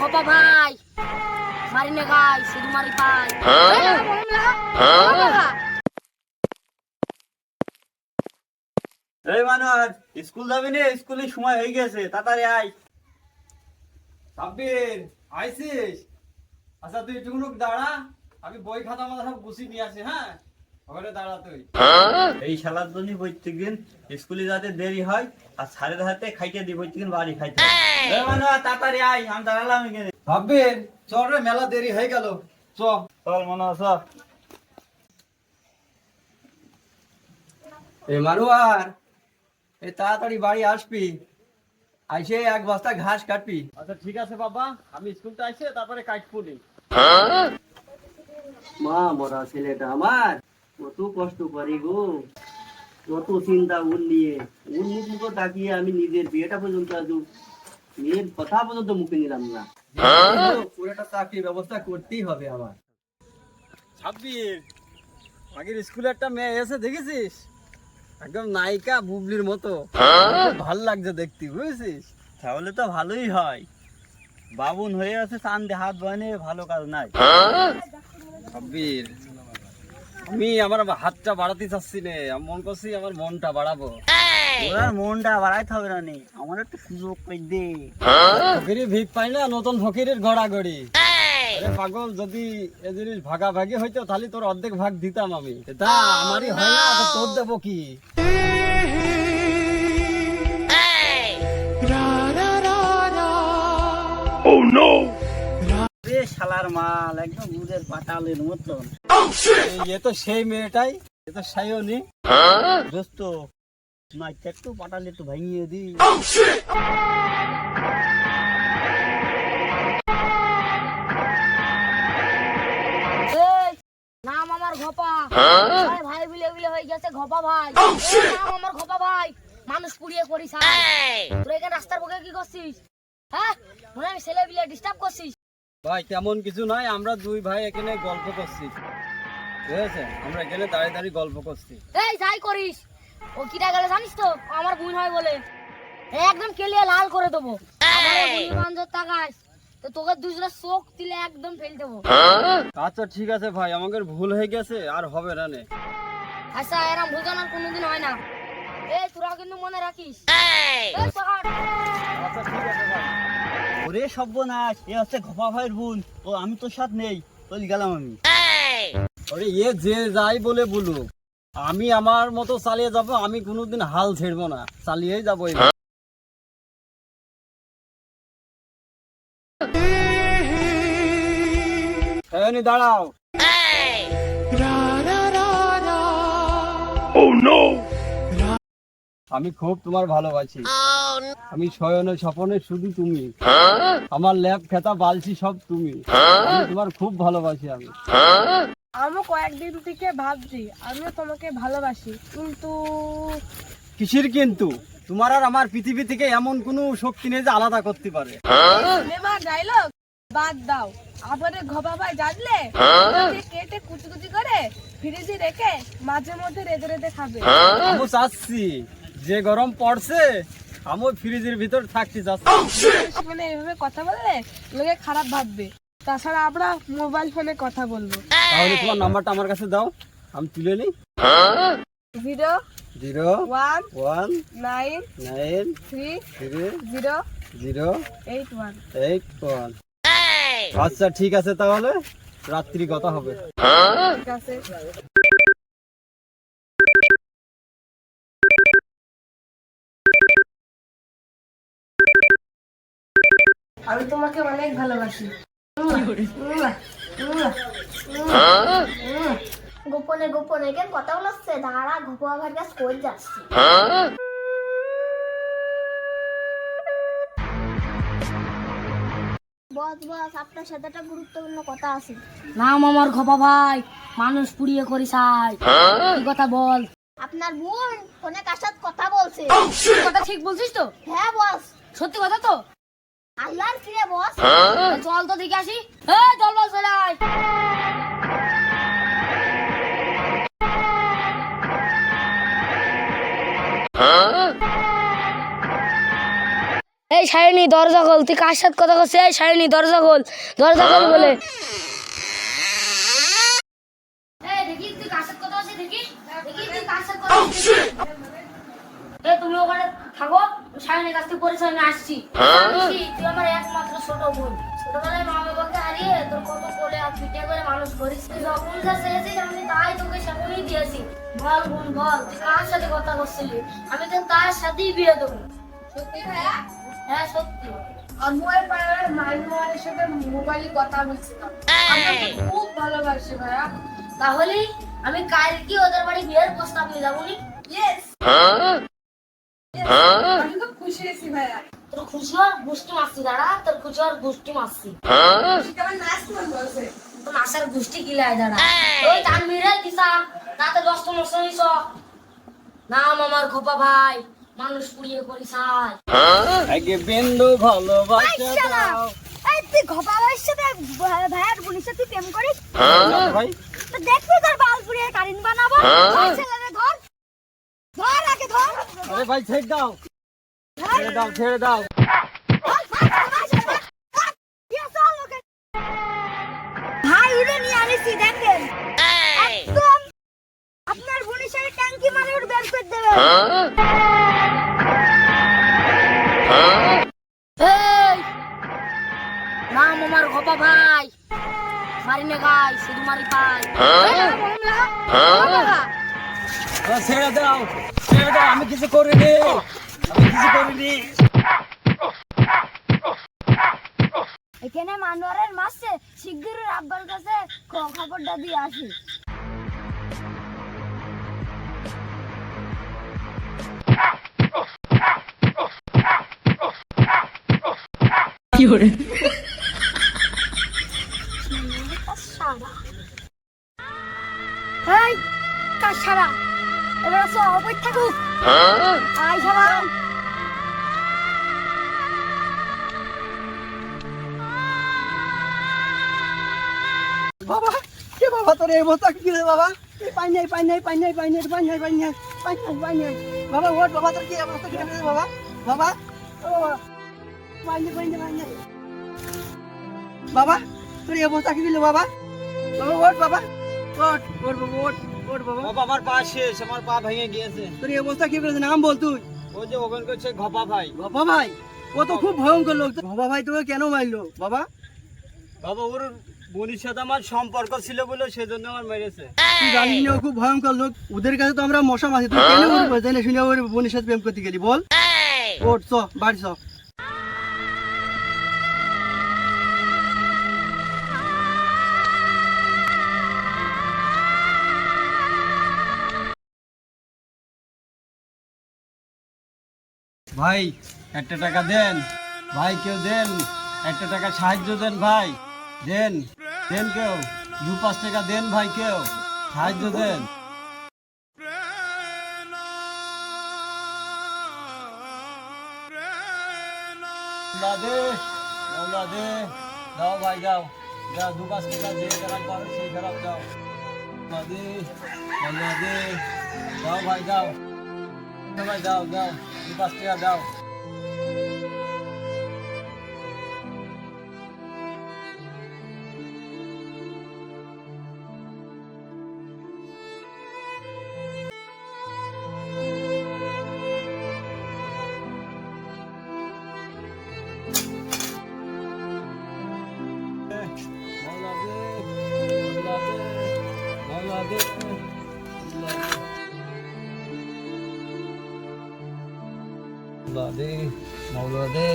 খোপা ভাই মারি নে গাই শুধু মারি পাই এই মানুষ স্কুল যাবি না? স্কুলের সময় হয়ে গেছে, তাড়াতাড়ি আয়। সাব্বির, আইছিস? আচ্ছা তুই একটু দাঁড়া, আমি বই খাতা মাথা সব গুছিয়ে নিয়ে আসি। হ্যাঁ, ওখানে দাঁড়া তুই। এই শালার জন্য প্রত্যেকদিন স্কুলে যাতে দেরি হয় আর সাড়ে হাতে খাইতে দিই প্রত্যেকদিন বাড়ি খাইতে। এই মানুষ তাড়াতাড়ি আয়, আমি দাঁড়ালাম এখানে। সাব্বির চল রে, মেলা দেরি হয়ে গেল। চল মনে আস। এই মানুয়ার, এই তাড়াতাড়ি বাড়ি আসবি, আইসে এক বস্তা ঘাস কাটবি। আচ্ছা ঠিক আছে বাবা, আমি স্কুলতে আইসে তারপরে কাটবি। মা মরা ছেলেটা আমার কত কষ্ট করি গো, কত চিন্তা উন্মুখ তাকিয়ে আমি নিজের বিয়েটা পর্যন্ত আজ মেয়ের কথা পর্যন্ত মুখে নিলাম না। পুরোটা চাকরির ব্যবস্থা করতেই হবে আমার। ছাব্বির, আগের স্কুলে একটা মেয়ে এসে দেখেছিস? একদম নায়িকা বুবলির মতো, ভাল লাগছে দেখতে, বুঝেছিস? তাহলে তো ভালোই হয়, বাবুন হয়ে আছে চান্দে হাত বানে, ভালো কাজ নাই। ছাব্বির, আমি আমার হাতটা বাড়াতে চাচ্ছি না, আমি মন করছি আমার মনটা বাড়াবো। ওরা মনটা বাড়াইতে হবে না নে, আমার একটু সুযোগ করে দে। ফকিরি ভিক পাই না, নতুন ফকিরের গড়াগড়ি। আরে পাগল, যদি এ জিনিস ভাগাভাগি হইতো তাহলে তোর অর্ধেক ভাগ দিতাম আমি। তা আমারই হয় না, তো তোর দেবো কি? শালার মাল একদম দুধের পাটালের মতন। এ তো সেই মেয়েটাই, এ তো সায়নি। দোস্ত না, একটু পাটালে একটু ভাঙিয়ে দি। নাম আমার ঘপা ভাই ভাই বিলে বিলে হয়ে গেছে ঘপা ভাই। নাম আমার ঘপা ভাই, মানুষ পুড়িয়ে করিস। তোর এখানে রাস্তার বুকে কি করছিস? হ্যাঁ, মনে হয় ছেলে বিলে ডিস্টার্ব করছিস। ভাই তেমন কিছু নাই, আমরা দুই ভাই এখানে গল্প করছি, ঠিক আছে? আমরা এখানে দাঁড়িয়ে দাঁড়িয়ে গল্প করছি। এই যাই করিস, ও কিটা গেলে জানিস তো? ও আমার বোন হয় বলে একদম কেলিয়ে লাল করে দেবো। আমার বুড়ি বান্ধব তাকাস তো তোকে দুজনের চোখ দিলে একদম ফেল দেবো। আচ্ছা ঠিক আছে ভাই, আমাদের ভুল হয়ে গেছে, আর হবে না নে। আচ্ছা, এরম ভুল যেন আর কোনোদিন হয় না। এই তোরা কিন্তু মনে রাখিস। এই সকাট। আচ্ছা ঠিক আছে ভাই। ওরে সর্বনাশ, এ হচ্ছে ঘপা ভাইয়ের বোন, ও আমি তোর সাথে নেই, চলে গেলাম আমি। আরে এ যে যাই বলে বলুক, আমি আমার মতো চালিয়ে যাব, আমি কোনোদিন হাল ছেড়বো না, চালিয়েই যাবো। এই দাঁড়াও। আমি খুব তোমার ভালোবাসি, আমি শয়নে স্বপনে শুধু তুমি, আমার ল্যাব খেতা বালছি সব তুমি, আমি তোমার খুব ভালোবাসি। আমি আমি কয়েকদিন থেকে ভাবছি আমিও তোমাকে ভালোবাসি, কিন্তু কিসের কিন্তু? তোমার আর আমার পৃথিবী থেকে এমন কোনো শক্তি নেই যে আলাদা করতে পারে। সিনেমার ডায়লগ বাদ দাও। আমাদের ঘবা ভাই জানলে ওকে কেটে কুচি কুচি করে ফ্রিজে রেখে মাঝে মধ্যে রেঁধে রেঁধে খাবে। আমি চাচ্ছি, যে গরম পড়ছে আমি ফ্রিজের ভিতর থাকতে চাচ্ছি। মানে এইভাবে কথা বললে লোকে খারাপ ভাববে, তাছাড়া আমরা মোবাইল ফোনে কথা বলবো। তাহলে তোমার নাম্বারটা আমার কাছে দাও, আমি তুলে নিই। 0-1-9-3-0-0-8-1। আচ্ছা ঠিক আছে, তাহলে রাত্রি কথা হবে। ঠিক আছে। আমি তোমাকে অনেক ভালোবাসি। গোপনে গোপনে কেন কথা বলছে? দাঁড়া, ঘুপো আবার কাজ করে যাচ্ছি। বস বস, আপনার সাথে একটা গুরুত্বপূর্ণ কথা আছে। নাম আমার ঘপা ভাই, মানুষ পুড়িয়ে করিস। কি কথা বল। আপনার বোন ফোনে কার সাথে কথা বলছে। কথা ঠিক বলছিস তো? হ্যাঁ বস। সত্যি কথা তো? আল্লাহর কি রে বস? চল তো দেখে আসি। এই চল বল, চলে আয়। এই শাইনি দরজা খোল, তুই কার সাথে কথা করছিস? এই শাইনি দরজা খোল, দরজা খোল বলে। এই দেখি তুই কার সাথে কথা করছিস, দেখি দেখি তুই কার সাথে কথা করছিস। এই তুমি ওখানে থাকো, শাইনির কাছ থেকে পরিচয় নিয়ে আসছি। তুই আমার একমাত্র ছোট বোন, ছোটবেলায় মা বাবাকে হারিয়ে তোর কত কোলে আর পিঠে করে মানুষ করিস। তুই যখন যা চেয়েছিস আমি তাই তোকে সেখানেই দিয়েছি। বল বোন বল, তুই কার সাথে কথা করছিলি? আমি তো তার সাথেই বিয়ে দেবো। সত্যি ভাইয়া? হ্যাঁ সত্যি। আমার পাড়ার মাইনুয়ারের সাথে মোবাইলে কথা বলছিলাম। আমি ওকে খুব ভালোবাসি ভাইয়া। তাহলে আমি কালকে ওদের বাড়ি বিয়ের প্রস্তাব নিয়ে যাবো নি? ইয়েস। আমি খুব খুশি হয়েছি ভাইয়া। তোর খুশি হওয়ার গোষ্ঠী মারছি, দাঁড়া তোর খুশি হওয়ার গোষ্ঠী মারছি। আমার নাচ মন বলছে। তোর নাচার গোষ্ঠী গিলায় দাঁড়া। ওই তানমিরে দিসা রাতে 10টা নষ্ট নিছ। নাম আমার খোপা ভাই, মানুষ পুড়িয়ে করি সাই। আগে বিন্দু ভালোবাসা দাও। এই তুই ঘপা ভাইয়ের সাথে ভাইয়ার বোনের সাথে প্রেম করিস? ভাই তো দেখবি তোর বাল পুড়িয়ে কারিন বানাবো। ধর ছেলেরে ধর, ধর আগে ধর। আরে ভাই ছেড়ে দাও, ছেড়ে দাও, ছেড়ে দাও। ভাই উড়ে নিয়ে আনিছি দেখেন, একদম আপনার বোনের সাথে ট্যাঙ্কি মারে উড়ে বের করে দেবে। এই নাম আমার খোপা ভাই, মারি না গাই শুধু মারি পাই। ছেড়ে দাও, ছেড়ে দাও, আমি কিছু করিনি, আমি কিছু করিনি। এখানে মানোয়ারের মাসে শিগগিরই আব্বার কাছে খবরটা দিয়ে আসি। কি করে? এই কার সারা এবার আসো অপর থাকুক। আয় সবাই বাবা কে বাবা তোর এই অবস্থা কি রে বাবা? এই পাই নাই পাই নাই পাই নাই পাই নাই পাই নাই পাই নাই পাই নাই পাই নাই বাবা ওঠ বাবা তোর কি অবস্থা কি রে বাবা? বাবা ও পাই নাই পাই নাই পাই নাই বাবা তোর এই অবস্থা কি রে বাবা? বাবা ওঠ বাবা ওঠ ওঠ বাবা ওঠ ওঠ বাবা। বাবা আমার পা শেষ, আমার পা ভেঙে গিয়েছে। তোর এই অবস্থা কি করেছে নাম বল তুই। ওই যে ওখান করছে ঘপা ভাই। বাবা ভাই ও তো খুব ভয়ঙ্কর লোক। বাবা ভাই তোকে কেন মারলো বাবা? বাবা ওর বোনের সাথে আমার সম্পর্ক ছিল বলে সেজন্য আমার মেরেছে। তুই জানিস না ও খুব ভয়ঙ্কর লোক। ওদের কাছে তো আমরা মশা মাছি, তুই কেন ওর জেনে শুনে ওর বোনের সাথে প্রেম করতে গেলি বল? ওঠ চ বাড়ি চ। ভাই একটা টাকা দেন, ভাই কেউ দেন, একটা টাকা সাহায্য দেন ভাই, দেন দেন কেউ 2-5 টাকা দেন ভাই, কেউ সাহায্য দেন। দে দে দাও ভাই, দাও দাও 2-5 টাকা যে খারাপ পারো সেই খারাপ দাও। দে দে দাও ভাই, দাও ভাই, দাও দাও 2-5 টাকা দাও। মাওলা দে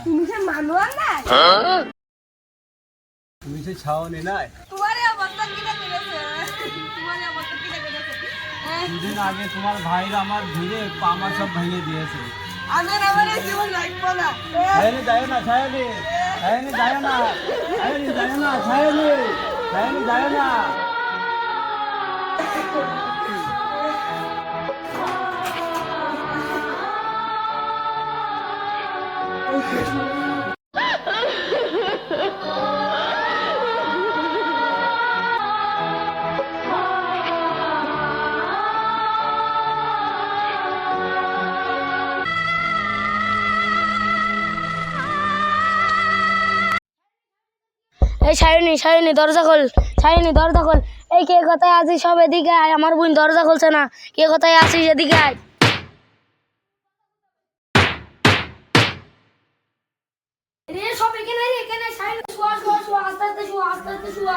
তুমি যে মানোয়ার না? তুমি সে ছাওনি নাই? তোমার অবস্থা কিনা করেছে? তোমার অবস্থা কিনা করেছে? দুদিন আগে তোমার ভাইরা আমার ধীরে পামা সব ভেঙে দিয়েছে। আমার এই জীবন রাখবো না। ছায়ানি যায় না, ছায়ানি ছায়ানি যায় না, ছায়ানি যায় না, ছায়ানি ছায়ানি যায় না। এই সায়নী দরজা খোল, সায়নী দরজা খোল। এই কে কোথায় আছিস সব এদিকে আয়, আমার বোন দরজা খুলছে না, কে কোথায় আছিস এদিকে আয়। রে সব এখানে রে, এখানে সায়নী, শোয়া আস্তে আস্তে শোয়া, আস্তে আস্তে শোয়া।